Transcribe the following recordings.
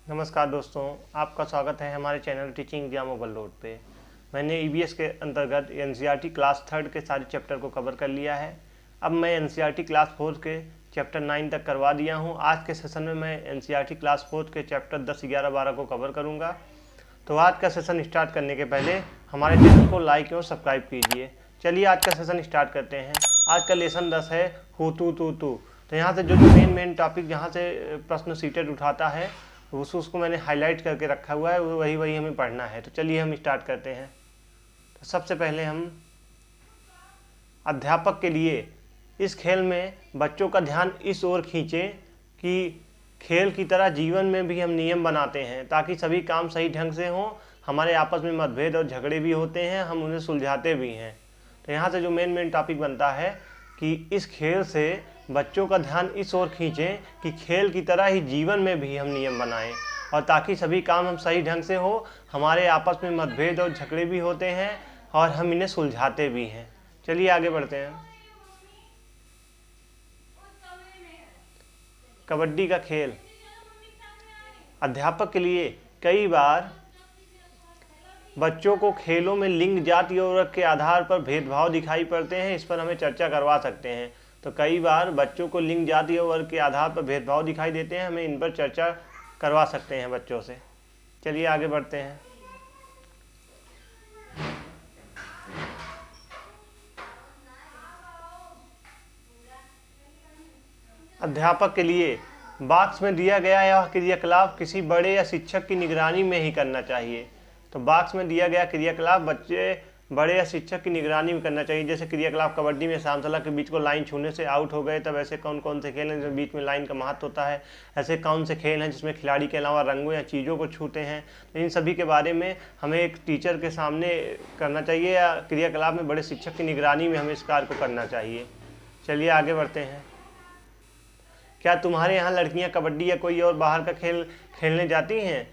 नमस्कार दोस्तों, आपका स्वागत है हमारे चैनल टीचिंग एग्जाम ओवरलोड पे। मैंने ईवीएस के अंतर्गत एनसीईआरटी क्लास 3 के सारे चैप्टर को कवर कर लिया है। अब मैं एनसीईआरटी क्लास 4 के चैप्टर 9 तक करवा दिया हूं। आज के सेशन में मैं एनसीईआरटी क्लास 4 के चैप्टर 10, 11, 12 को कवर करूंगा। तो आज का सेशन स्टार्ट करने के पहले हमारे चैनल को लाइक और सब्सक्राइब कीजिए। चलिए आज का सेशन स्टार्ट करते हैं। आज का लेसन 10 है हु तू तू तू। तो यहाँ से जो मेन टॉपिक जहाँ से प्रश्न सीटेड उठाता है उसको मैंने हाईलाइट करके रखा हुआ है, वही हमें पढ़ना है। तो चलिए हम स्टार्ट करते हैं। तो सबसे पहले हम अध्यापक के लिए इस खेल में बच्चों का ध्यान इस ओर खींचें कि खेल की तरह जीवन में भी हम नियम बनाते हैं ताकि सभी काम सही ढंग से हों। हमारे आपस में मतभेद और झगड़े भी होते हैं, हम उन्हें सुलझाते भी हैं। तो यहाँ से जो मेन टॉपिक बनता है कि इस खेल से बच्चों का ध्यान इस ओर खींचें कि खेल की तरह ही जीवन में भी हम नियम बनाएं और ताकि सभी काम हम सही ढंग से हो। हमारे आपस में मतभेद और झगड़े भी होते हैं और हम इन्हें सुलझाते भी हैं। चलिए आगे बढ़ते हैं। कबड्डी का खेल। अध्यापक के लिए कई बार बच्चों को खेलों में लिंग, जाति और वर्ग के आधार पर भेदभाव दिखाई पड़ते हैं। इस पर हमें चर्चा करवा सकते हैं। तो कई बार बच्चों को लिंग, जाति और वर्ग के आधार पर भेदभाव दिखाई देते हैं, हमें इन पर चर्चा करवा सकते हैं बच्चों से। चलिए आगे बढ़ते हैं। अध्यापक के लिए बॉक्स में दिया गया यह क्रियाकलाप किसी बड़े या शिक्षक की निगरानी में ही करना चाहिए। तो बॉक्स में दिया गया क्रियाकलाप बच्चे बड़े या शिक्षक की निगरानी में करना चाहिए। जैसे क्रियाकलाप कबड्डी में सामसला के बीच को लाइन छूने से आउट हो गए, तब ऐसे कौन कौन से खेल हैं जिसमें बीच में लाइन का महत्व होता है। ऐसे कौन से खेल हैं जिसमें खिलाड़ी के अलावा रंगों या चीज़ों को छूते हैं। तो इन सभी के बारे में हमें एक टीचर के सामने करना चाहिए या क्रियाकलाप में बड़े शिक्षक की निगरानी में हमें इस कार्य को करना चाहिए। चलिए आगे बढ़ते हैं। क्या तुम्हारे यहाँ लड़कियाँ कबड्डी या कोई और बाहर का खेल खेलने जाती हैं?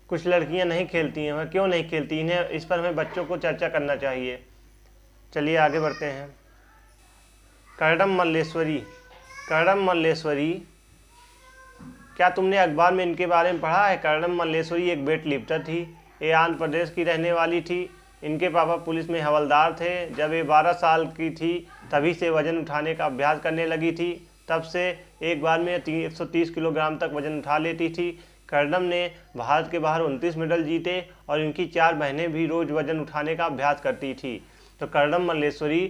कुछ लड़कियां नहीं खेलती हैं। वह क्यों नहीं खेलती? इन्हें इस पर हमें बच्चों को चर्चा करना चाहिए। चलिए आगे बढ़ते हैं। करडम मल्लेश्वरी। करडम मल्लेश्वरी, क्या तुमने अखबार में इनके बारे में पढ़ा है? करडम मल्लेश्वरी एक वेट लिफ्टर थी। ये आंध्र प्रदेश की रहने वाली थी। इनके पापा पुलिस में हवलदार थे। जब ये 12 साल की थी तभी से वजन उठाने का अभ्यास करने लगी थी। तब से एक बार में 130 किलोग्राम तक वजन उठा लेती थी। करडम ने भारत के बाहर 29 मेडल जीते और इनकी 4 बहनें भी रोज वजन उठाने का अभ्यास करती थी। तो करडम मल्लेश्वरी,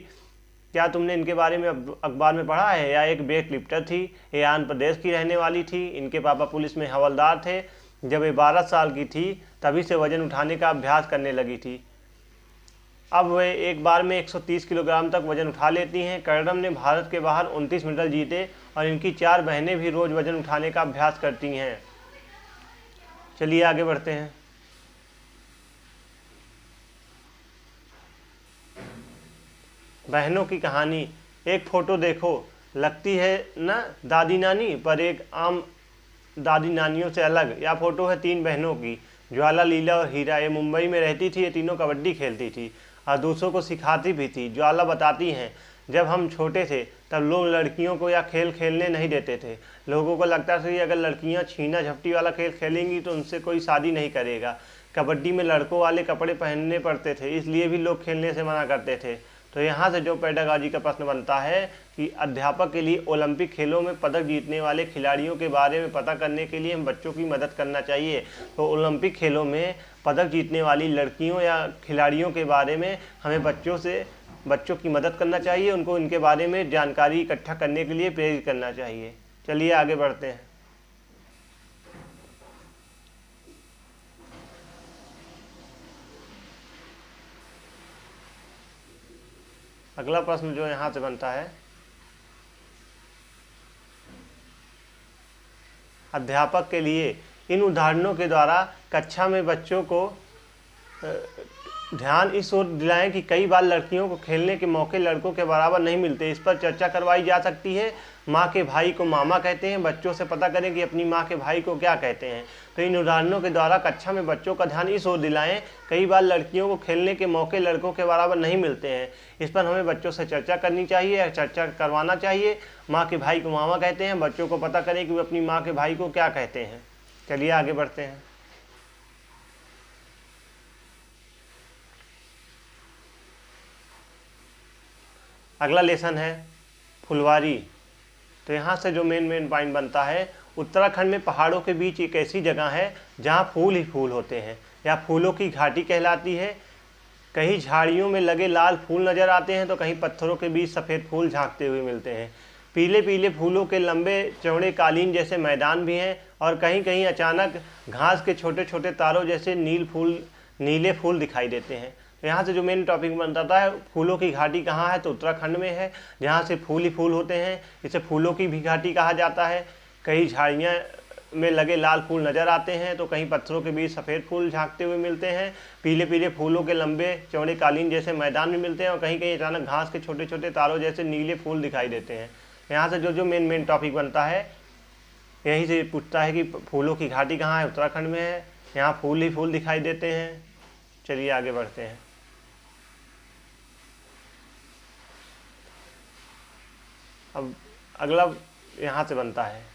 क्या तुमने इनके बारे में अखबार में पढ़ा है? या एक वेट लिफ्टर थी। ये आंध्र प्रदेश की रहने वाली थी। इनके पापा पुलिस में हवलदार थे। जब ये 12 साल की थी तभी से वजन उठाने का अभ्यास करने लगी थी। अब वे एक बार में 130 किलोग्राम तक वजन उठा लेती हैं। करडम ने भारत के बाहर 29 मेडल जीते और इनकी 4 बहनें भी रोज वजन उठाने का अभ्यास करती हैं। चलिए आगे बढ़ते हैं। बहनों की कहानी। एक फोटो देखो, लगती है ना दादी नानी, पर एक आम दादी नानियों से अलग। यह फोटो है 3 बहनों की, ज्वाला, लीला और हीरा। ये मुंबई में रहती थी। ये तीनों कबड्डी खेलती थी और दूसरों को सिखाती भी थी। ज्वाला बताती हैं, जब हम छोटे थे तब लोग लड़कियों को या खेल खेलने नहीं देते थे। लोगों को लगता था कि अगर लड़कियां छीना झपटी वाला खेल खेलेंगी तो उनसे कोई शादी नहीं करेगा। कबड्डी में लड़कों वाले कपड़े पहनने पड़ते थे, इसलिए भी लोग खेलने से मना करते थे। तो यहाँ से जो पेडागॉजी का प्रश्न बनता है कि अध्यापक के लिए ओलंपिक खेलों में पदक जीतने वाले खिलाड़ियों के बारे में पता करने के लिए हम बच्चों की मदद करना चाहिए। तो ओलंपिक खेलों में पदक जीतने वाली लड़कियों या खिलाड़ियों के बारे में हमें बच्चों की मदद करना चाहिए। उनको इनके बारे में जानकारी इकट्ठा करने के लिए प्रेरित करना चाहिए। चलिए आगे बढ़ते हैं। अगला प्रश्न जो यहाँ से बनता है, अध्यापक के लिए इन उदाहरणों के द्वारा कक्षा में बच्चों को ध्यान इस ओर दिलाएं कि कई बार लड़कियों को खेलने के मौके लड़कों के बराबर नहीं मिलते। इस पर चर्चा करवाई जा सकती है। माँ के भाई को मामा कहते हैं। बच्चों से पता करें कि अपनी माँ के भाई को क्या कहते हैं। तो इन उदाहरणों के द्वारा कक्षा में बच्चों का ध्यान इस ओर दिलाएं, कई बार लड़कियों को खेलने के मौके लड़कों के बराबर नहीं मिलते हैं। इस पर हमें बच्चों से चर्चा करनी चाहिए या चर्चा करवाना चाहिए। माँ के भाई को मामा कहते हैं। बच्चों को पता करें कि वे अपनी माँ के भाई को क्या कहते हैं। चलिए आगे बढ़ते हैं। अगला लेसन है फुलवारी। तो यहाँ से जो मेन पॉइंट बनता है, उत्तराखंड में पहाड़ों के बीच एक ऐसी जगह है जहाँ फूल ही फूल होते हैं, या फूलों की घाटी कहलाती है। कहीं झाड़ियों में लगे लाल फूल नज़र आते हैं तो कहीं पत्थरों के बीच सफ़ेद फूल झांकते हुए मिलते हैं। पीले पीले फूलों के लंबे चौड़े कालीन जैसे मैदान भी हैं, और कहीं कहीं अचानक घास के छोटे छोटे तारों जैसे नीले फूल दिखाई देते हैं। तो यहाँ से जो मेन टॉपिक बनता है, फूलों की घाटी कहाँ है, तो उत्तराखंड में है, जहाँ से फूल ही फूल होते हैं। इसे फूलों की भी घाटी कहा जाता है। कई झाड़ियाँ में लगे लाल फूल नज़र आते हैं तो कहीं पत्थरों के बीच सफ़ेद फूल झांकते हुए मिलते हैं। पीले पीले फूलों के लंबे चौड़े कालीन जैसे मैदान भी मिलते हैं, और कहीं कहीं अचानक घास के छोटे छोटे तारों जैसे नीले फूल दिखाई देते हैं। यहाँ से जो मेन टॉपिक बनता है, यहीं से पूछता है कि फूलों की घाटी कहाँ है, उत्तराखंड में है, यहाँ फूल ही फूल दिखाई देते हैं। चलिए आगे बढ़ते हैं। अब अगला यहाँ से बनता है,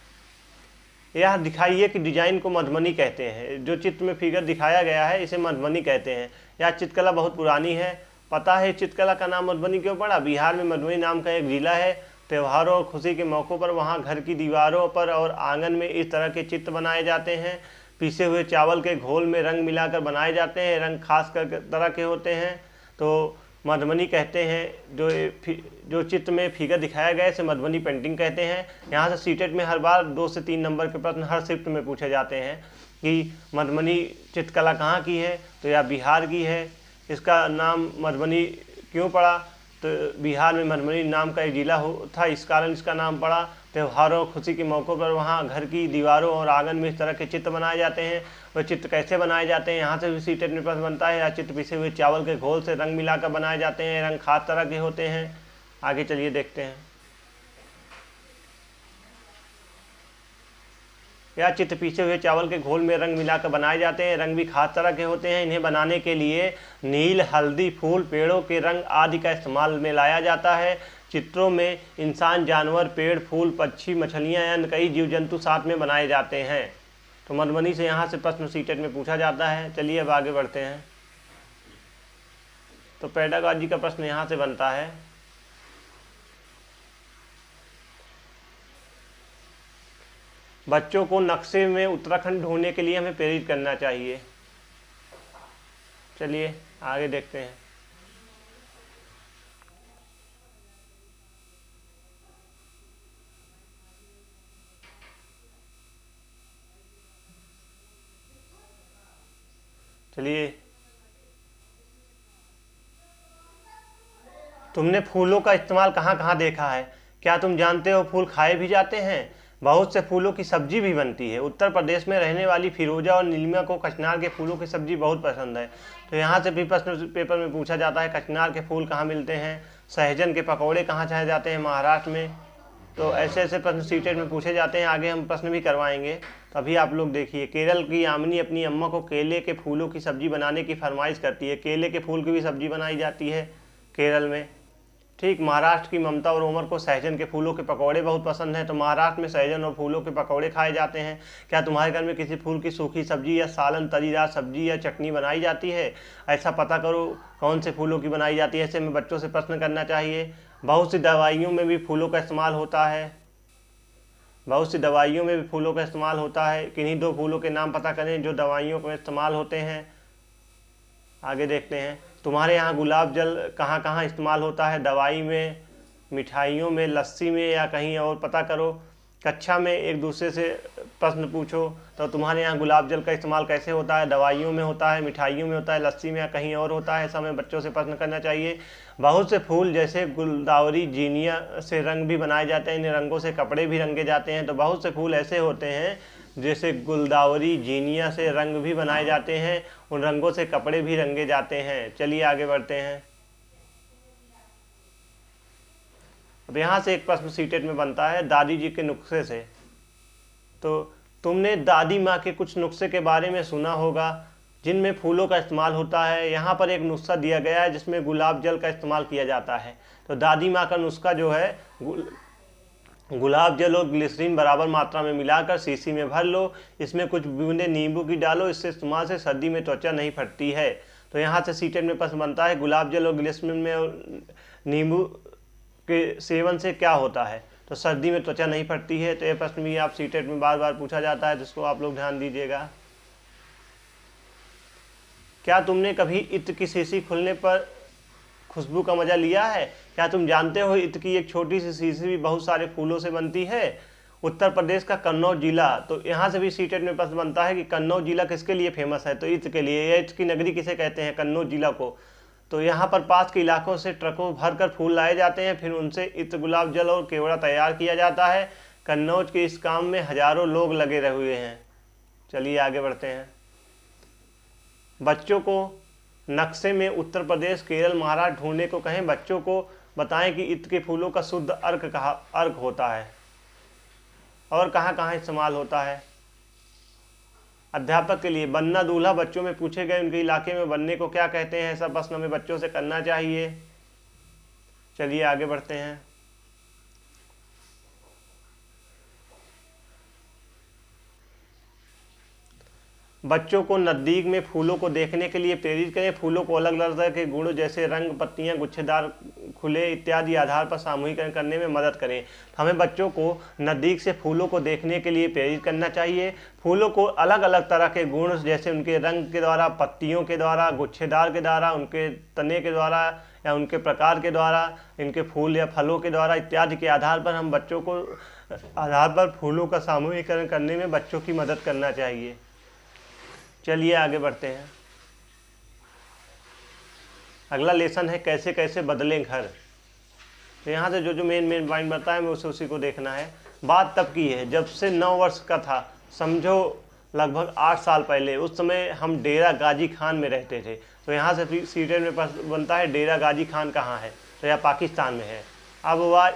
यह दिखाइए कि डिजाइन को मधुबनी कहते हैं। जो चित्र में फिगर दिखाया गया है इसे मधुबनी कहते हैं। यह चित्रकला बहुत पुरानी है। पता है चित्रकला का नाम मधुबनी क्यों पड़ा? बिहार में मधुबनी नाम का एक जिला है। त्योहारों और खुशी के मौक़ों पर वहाँ घर की दीवारों पर और आंगन में इस तरह के चित्र बनाए जाते हैं। पीसे हुए चावल के घोल में रंग मिलाकर बनाए जाते हैं। रंग खास कर तरह के होते हैं तो मधुबनी कहते हैं। जो चित्र में फिगर दिखाया गया है इसे मधुबनी पेंटिंग कहते हैं। यहाँ से सीटेट में हर बार 2 से 3 नंबर के प्रश्न हर शिफ्ट में पूछे जाते हैं कि मधुबनी चित्रकला कहाँ की है, तो यह बिहार की है। इसका नाम मधुबनी क्यों पड़ा? तो बिहार में मधुबनी नाम का एक जिला था, इस कारण इसका नाम पड़ा। त्योहारों और खुशी के मौक़ों पर वहाँ घर की दीवारों और आंगन में इस तरह के चित्र बनाए जाते हैं। वह चित्र कैसे बनाए जाते हैं, यहाँ से भी सीटेट में प्रश्न बनता है। यह चित्र पिसे हुए चावल के घोल से रंग मिलाकर बनाए जाते हैं। रंग खास तरह के होते हैं। आगे चलिए देखते हैं। यह चित्र पीसे हुए चावल के घोल में रंग मिलाकर बनाए जाते हैं। रंग भी खास तरह के होते हैं। इन्हें बनाने के लिए नील, हल्दी, फूल, पेड़ों के रंग आदि का इस्तेमाल में लाया जाता है। चित्रों में इंसान, जानवर, पेड़, फूल, पक्षी, मछलियाँ या कई जीव जंतु साथ में बनाए जाते हैं। तो मधुबनी से यहाँ से प्रश्न सीटेट में पूछा जाता है। चलिए अब आगे बढ़ते हैं। तो पेडागॉजी का प्रश्न यहाँ से बनता है, बच्चों को नक्शे में उत्तराखंड ढूंढने के लिए हमें प्रेरित करना चाहिए। चलिए आगे देखते हैं। चलिए, तुमने फूलों का इस्तेमाल कहाँ कहाँ देखा है? क्या तुम जानते हो फूल खाए भी जाते हैं? बहुत से फूलों की सब्जी भी बनती है। उत्तर प्रदेश में रहने वाली फिरोजा और नीलिमा को कचनार के फूलों की सब्जी बहुत पसंद है। तो यहाँ से भी प्रश्न पेपर में पूछा जाता है, कचनार के फूल कहाँ मिलते हैं? सहजन के पकौड़े कहाँ खाए जाते हैं? महाराष्ट्र में। तो ऐसे ऐसे प्रश्न सीटेट में पूछे जाते हैं। आगे हम प्रश्न भी करवाएंगे। तो अभी आप लोग देखिए, केरल की यामिनी अपनी अम्मा को केले के फूलों की सब्जी बनाने की फरमाइश करती है। केले के फूल की भी सब्जी बनाई जाती है केरल में। ठीक, महाराष्ट्र की ममता और उमर को सहजन के फूलों के पकौड़े बहुत पसंद हैं। तो महाराष्ट्र में सहजन और फूलों के पकौड़े खाए जाते हैं। क्या तुम्हारे घर में किसी फूल की सूखी सब्जी या सालन, तरीदार सब्जी या चटनी बनाई जाती है? ऐसा पता करो कौन से फूलों की बनाई जाती है। ऐसे में बच्चों से प्रश्न करना चाहिए। बहुत सी दवाइयों में भी फूलों का इस्तेमाल होता है। बहुत सी दवाइयों में भी फूलों का इस्तेमाल होता है। किन्हीं 2 फूलों के नाम पता करें जो दवाइयों में इस्तेमाल होते हैं। आगे देखते हैं। तुम्हारे यहाँ गुलाब जल कहाँ कहाँ इस्तेमाल होता है? दवाई में, मिठाइयों में, लस्सी में या कहीं और पता करो। कक्षा में एक दूसरे से प्रश्न पूछो। तो तुम्हारे यहाँ गुलाब जल का इस्तेमाल कैसे होता है? दवाइयों में होता है, मिठाइयों में होता है, लस्सी में या कहीं और होता है? ऐसा हमें बच्चों से प्रश्न करना चाहिए। बहुत से फूल जैसे गुलदावरी, जीनिया से रंग भी बनाए जाते हैं। इन रंगों से कपड़े भी रंगे जाते हैं। तो बहुत से फूल ऐसे होते हैं जैसे गुलदावरी, जीनिया से रंग भी बनाए जाते हैं। उन रंगों से कपड़े भी रंगे जाते हैं। चलिए आगे बढ़ते हैं। अब यहाँ से एक प्रश्न सीटेट में बनता है, दादी जी के नुस्खे से। तो तुमने दादी माँ के कुछ नुस्खे के बारे में सुना होगा जिनमें फूलों का इस्तेमाल होता है। यहाँ पर एक नुस्खा दिया गया है जिसमें गुलाब जल का इस्तेमाल किया जाता है। तो दादी माँ का नुस्खा जो है गुलाब जल और ग्लिसरीन बराबर मात्रा में मिलाकर शीशी में भर लो, इसमें कुछ बूंदे नींबू की डालो, इससे इस्तेमाल से सर्दी में त्वचा नहीं फटती है। तो यहाँ से सीटेट में प्रश्न बनता है गुलाब जल और ग्लिसरीन में और नींबू के सेवन से क्या होता है, तो सर्दी में त्वचा नहीं फटती है। तो यह प्रश्न भी आप सीटेट में बार बार पूछा जाता है, जिसको आप लोग ध्यान दीजिएगा। क्या तुमने कभी इत्र की शीशी खुलने पर खुशबू का मजा लिया है? क्या तुम जानते हो इत्र की एक छोटी सी शीशी भी बहुत सारे फूलों से बनती है? उत्तर प्रदेश का कन्नौज जिला, तो यहाँ से भी सीटेट में प्रश्न बनता है कि कन्नौज जिला किसके लिए फेमस है, तो इत्र के लिए। यह इत्र की नगरी किसे कहते हैं? कन्नौज जिला को। तो यहाँ पर पास के इलाकों से ट्रकों भरकर फूल लाए जाते हैं, फिर उनसे इत्र, गुलाब जल और केवड़ा तैयार किया जाता है। कन्नौज के इस काम में हजारों लोग लगे हुए हैं। चलिए आगे बढ़ते हैं। बच्चों को नक्शे में उत्तर प्रदेश, केरल, महाराष्ट्र ढूंढने को कहें। बच्चों को बताएं कि इत्र के फूलों का शुद्ध अर्क होता है और कहाँ कहाँ इस्तेमाल होता है। अध्यापक के लिए बनना दूल्हा, बच्चों में पूछे गए उनके इलाके में बनने को क्या कहते हैं, ऐसा प्रश्न हमें बच्चों से करना चाहिए। चलिए आगे बढ़ते हैं। बच्चों को नज़दीक में फूलों को देखने के लिए प्रेरित करें। फूलों को अलग अलग तरह के गुणों जैसे रंग, पत्तियां, गुच्छेदार, खुले इत्यादि आधार पर सामूहिकरण करने में मदद करें। हमें बच्चों को नज़दीक से फूलों को देखने के लिए प्रेरित करना चाहिए। फूलों को अलग अलग तरह के गुण जैसे उनके रंग के द्वारा, पत्तियों के द्वारा, गुच्छेदार के द्वारा, उनके तने के द्वारा या उनके प्रकार के द्वारा, इनके फूल या फलों के द्वारा इत्यादि के आधार पर हम बच्चों को आधार पर फूलों का सामूहिकरण करने में बच्चों की मदद करना चाहिए। चलिए आगे बढ़ते हैं। अगला लेसन है कैसे कैसे बदलें घर। तो यहाँ से जो मेन पॉइंट बनता है हमें उसी को देखना है। बात तब की है जब से 9 वर्ष का था, समझो लगभग 8 साल पहले। उस समय हम डेरा गाजी खान में रहते थे। तो यहाँ से सीटेट में बनता है डेरा गाजी खान कहाँ है, तो यह पाकिस्तान में है। अब वह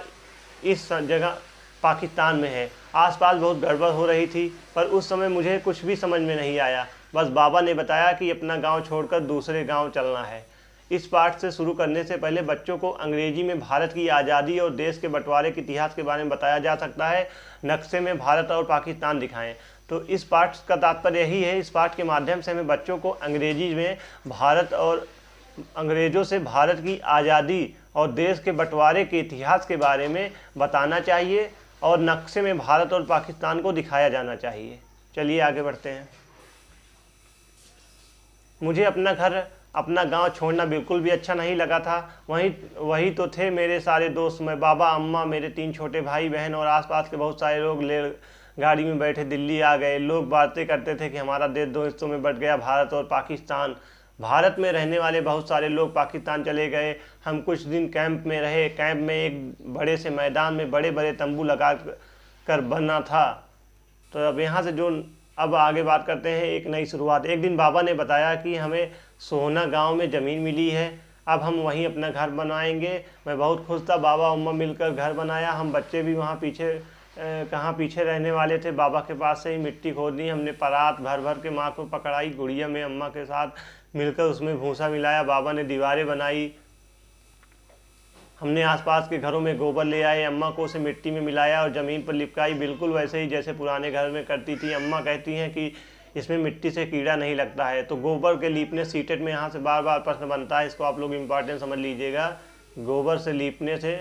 इस जगह पाकिस्तान में है। आसपास बहुत गड़बड़ हो रही थी, पर उस समय मुझे कुछ भी समझ में नहीं आया। बस बाबा ने बताया कि अपना गांव छोड़कर दूसरे गांव चलना है। इस पाठ से शुरू करने से पहले बच्चों को अंग्रेजी में भारत की आज़ादी और देश के बंटवारे के इतिहास के बारे में बताया जा सकता है। नक्शे में भारत और पाकिस्तान दिखाएं। तो इस पाठ का तात्पर्य यही है, इस पाठ के माध्यम से हमें बच्चों को अंग्रेजी में भारत और अंग्रेज़ों से भारत की आज़ादी और देश के बंटवारे के इतिहास के बारे में बताना चाहिए और नक्शे में भारत और पाकिस्तान को दिखाया जाना चाहिए। चलिए आगे बढ़ते हैं। मुझे अपना घर, अपना गांव छोड़ना बिल्कुल भी अच्छा नहीं लगा था। वही तो थे मेरे सारे दोस्त, मैं, बाबा, अम्मा, मेरे 3 छोटे भाई बहन और आसपास के बहुत सारे लोग गाड़ी में बैठे दिल्ली आ गए। लोग बातें करते थे कि हमारा देश 2 हिस्सों में बंट गया, भारत और पाकिस्तान। भारत में रहने वाले बहुत सारे लोग पाकिस्तान चले गए। हम कुछ दिन कैंप में रहे। कैंप में एक बड़े से मैदान में बड़े बड़े तंबू लगा कर बना था। तो अब यहाँ से अब आगे बात करते हैं एक नई शुरुआत। एक दिन बाबा ने बताया कि हमें सोहना गांव में ज़मीन मिली है, अब हम वहीं अपना घर बनाएंगे। मैं बहुत खुश था। बाबा अम्मा मिलकर घर बनाया। हम बच्चे भी वहाँ पीछे रहने वाले थे। बाबा के पास से ही मिट्टी खोदी। हमने परात भर भर के माँ को पकड़ाई। गुड़िया में अम्मा के साथ मिलकर उसमें भूसा मिलाया। बाबा ने दीवारें बनाई। हमने आसपास के घरों में गोबर ले आए। अम्मा को उसे मिट्टी में मिलाया और ज़मीन पर लिपकाई, बिल्कुल वैसे ही जैसे पुराने घर में करती थी। अम्मा कहती हैं कि इसमें मिट्टी से कीड़ा नहीं लगता है। तो गोबर के लीपने सीटेट में यहाँ से बार बार प्रश्न बनता है, इसको आप लोग इम्पॉर्टेंट समझ लीजिएगा। गोबर से लीपने से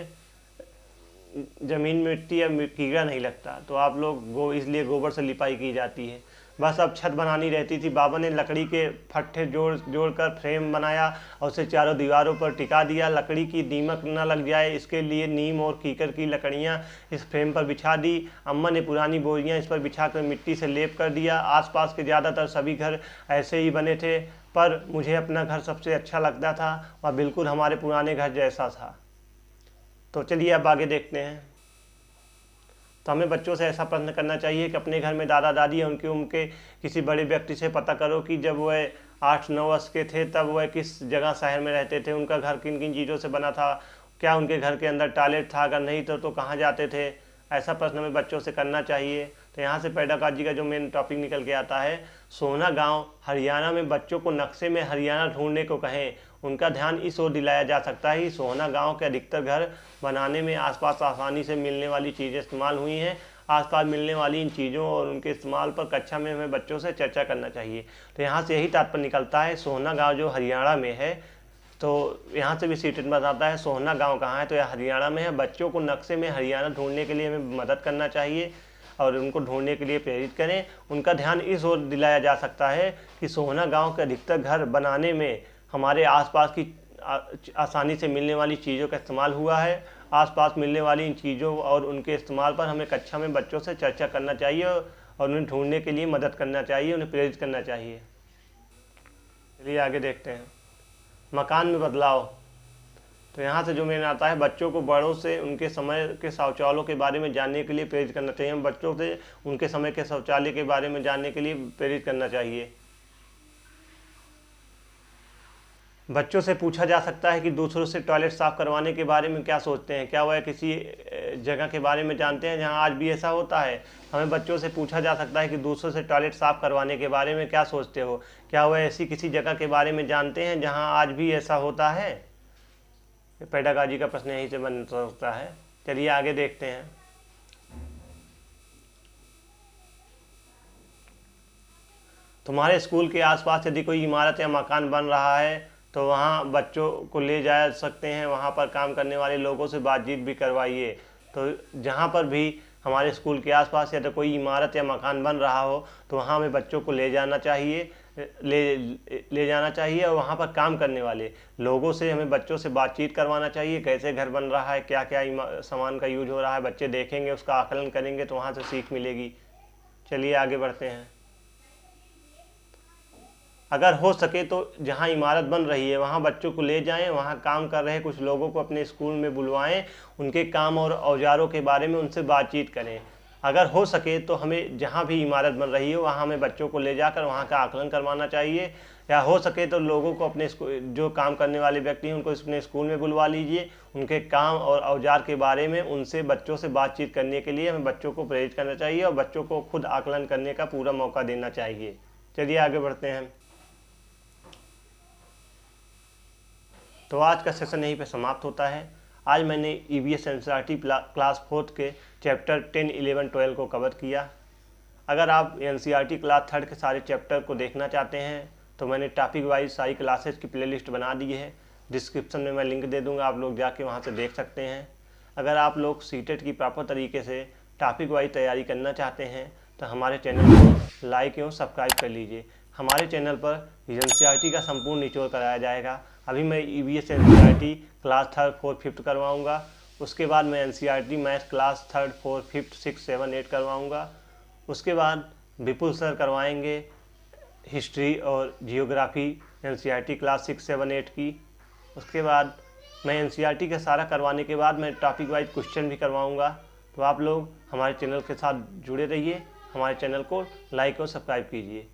ज़मीन में मिट्टी या कीड़ा नहीं लगता, तो आप लोग इसलिए गोबर से लिपाई की जाती है। बस अब छत बनानी रहती थी। बाबा ने लकड़ी के फट्ठे जोड़ कर फ्रेम बनाया और उसे चारों दीवारों पर टिका दिया। लकड़ी की दीमक न लग जाए इसके लिए नीम और कीकर की लकड़ियां इस फ्रेम पर बिछा दी। अम्मा ने पुरानी बोरियां इस पर बिछाकर मिट्टी से लेप कर दिया। आसपास के ज़्यादातर सभी घर ऐसे ही बने थे, पर मुझे अपना घर सबसे अच्छा लगता था। वह बिल्कुल हमारे पुराने घर जैसा था। तो चलिए अब आगे देखते हैं। तो हमें बच्चों से ऐसा प्रश्न करना चाहिए कि अपने घर में दादा दादी या उनके उम्र के किसी बड़े व्यक्ति से पता करो कि जब वह 8-9 वर्ष के थे तब वह किस जगह शहर में रहते थे, उनका घर किन किन चीज़ों से बना था, क्या उनके घर के अंदर टॉयलेट था, अगर नहीं तो कहाँ जाते थे। ऐसा प्रश्न हमें बच्चों से करना चाहिए। तो तो यहाँ से पेडागॉजी का जो मेन टॉपिक निकल के आता है, सोहना गांव हरियाणा में बच्चों को नक्शे में हरियाणा ढूंढने को कहें। उनका ध्यान इस ओर दिलाया जा सकता है कि सोहना गांव के अधिकतर घर बनाने में आसपास आसानी से मिलने वाली चीज़ें इस्तेमाल हुई हैं। आसपास मिलने वाली इन चीज़ों और उनके इस्तेमाल पर कक्षा में हमें बच्चों से चर्चा करना चाहिए। तो यहाँ से यही तात्पर्य निकलता है, सोहना गाँव जो हरियाणा में है, तो यहाँ से भी सीटेट बताता है सोहना गांव कहाँ है, तो यह हरियाणा में है। बच्चों को नक्शे में हरियाणा ढूंढने के लिए हमें मदद करना चाहिए और उनको ढूंढने के लिए प्रेरित करें। उनका ध्यान इस ओर दिलाया जा सकता है कि सोहना गांव के अधिकतर घर बनाने में हमारे आसपास की आसानी से मिलने वाली चीज़ों का इस्तेमाल हुआ है। आसपास मिलने वाली इन चीज़ों और उनके इस्तेमाल पर हमें कक्षा में बच्चों से चर्चा करना चाहिए और उन्हें ढूंढने के लिए मदद करना चाहिए, उन्हें प्रेरित करना चाहिए। चलिए आगे देखते हैं, मकान में बदलाव। तो यहाँ से जो मेन आता है, बच्चों को बड़ों से उनके समय के शौचालयों के बारे में जानने के लिए प्रेरित करना चाहिए। हम बच्चों से उनके समय के शौचालय के बारे में जानने के लिए प्रेरित करना चाहिए। बच्चों से पूछा जा सकता है कि दूसरों से टॉयलेट साफ करवाने के बारे में क्या सोचते हैं, क्या वह किसी जगह के बारे में जानते हैं जहां आज भी ऐसा होता है। हमें बच्चों से पूछा जा सकता है कि दूसरों से टॉयलेट साफ करवाने के बारे में क्या सोचते हो, क्या वह ऐसी किसी जगह के बारे में जानते हैं जहां आज भी ऐसा होता है। पेडागॉजी का प्रश्न यहीं से बन सकता है। चलिए आगे देखते हैं, तुम्हारे स्कूल के आसपास यदि कोई इमारत या मकान बन रहा है तो वहाँ बच्चों को ले जा सकते हैं, वहाँ पर काम करने वाले लोगों से बातचीत भी करवाइए। तो जहाँ पर भी हमारे स्कूल के आसपास या तो कोई इमारत या मकान बन रहा हो तो वहाँ हमें बच्चों को ले जाना चाहिए और वहाँ पर काम करने वाले लोगों से हमें बच्चों से बातचीत करवाना चाहिए। कैसे घर बन रहा है, क्या क्या सामान का यूज हो रहा है, बच्चे देखेंगे, उसका आकलन करेंगे तो वहाँ से सीख मिलेगी। चलिए आगे बढ़ते हैं, अगर हो सके तो जहाँ इमारत बन रही है वहाँ बच्चों को ले जाएं, वहाँ काम कर रहे कुछ लोगों को अपने स्कूल में बुलवाएं, उनके काम और औजारों के बारे में उनसे बातचीत करें। अगर हो सके तो हमें जहाँ भी इमारत बन रही है वहाँ हमें बच्चों को ले जाकर वहाँ का आकलन करवाना चाहिए, या हो सके तो लोगों को अपने जो काम करने वाले व्यक्ति हैं उनको अपने स्कूल में बुलवा लीजिए। उनके काम और औजार के बारे में उनसे बच्चों से बातचीत करने के लिए हमें बच्चों को प्रेरित करना चाहिए और बच्चों को खुद आकलन करने का पूरा मौका देना चाहिए। चलिए आगे बढ़ते हैं। तो आज का सेशन यहीं पे समाप्त होता है। आज मैंने EVS NCERT क्लास 4 के चैप्टर 10, 11, 12 को कवर किया। अगर आप NCERT क्लास 3 के सारे चैप्टर को देखना चाहते हैं तो मैंने टॉपिक वाइज सारी क्लासेस की प्लेलिस्ट बना दी है। डिस्क्रिप्शन में मैं लिंक दे दूंगा, आप लोग जाके वहाँ से देख सकते हैं। अगर आप लोग सीटेट की प्रॉपर तरीके से टॉपिक वाइज तैयारी करना चाहते हैं तो हमारे चैनल को लाइक एवं सब्सक्राइब कर लीजिए। हमारे चैनल पर NCERT का संपूर्ण निचोड़ कराया जाएगा। अभी मैं EVS NCERT क्लास 3, 4, 5 करवाऊँगा। उसके बाद मैं NCERT मैथ क्लास 3, 4, 5, 6, 7, 8 करवाऊँगा। उसके बाद विपुल सर करवाएंगे हिस्ट्री और जियोग्राफी NCERT क्लास 6, 7, 8 की। उसके बाद मैं NCERT का सारा करवाने के बाद मैं टॉपिक वाइज क्वेश्चन भी करवाऊँगा। तो आप लोग हमारे चैनल के साथ जुड़े रहिए, हमारे चैनल को लाइक और सब्सक्राइब कीजिए।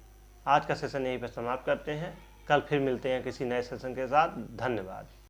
आज का सेशन यहीं पर समाप्त करते हैं, कल फिर मिलते हैं किसी नए सेशन के साथ। धन्यवाद।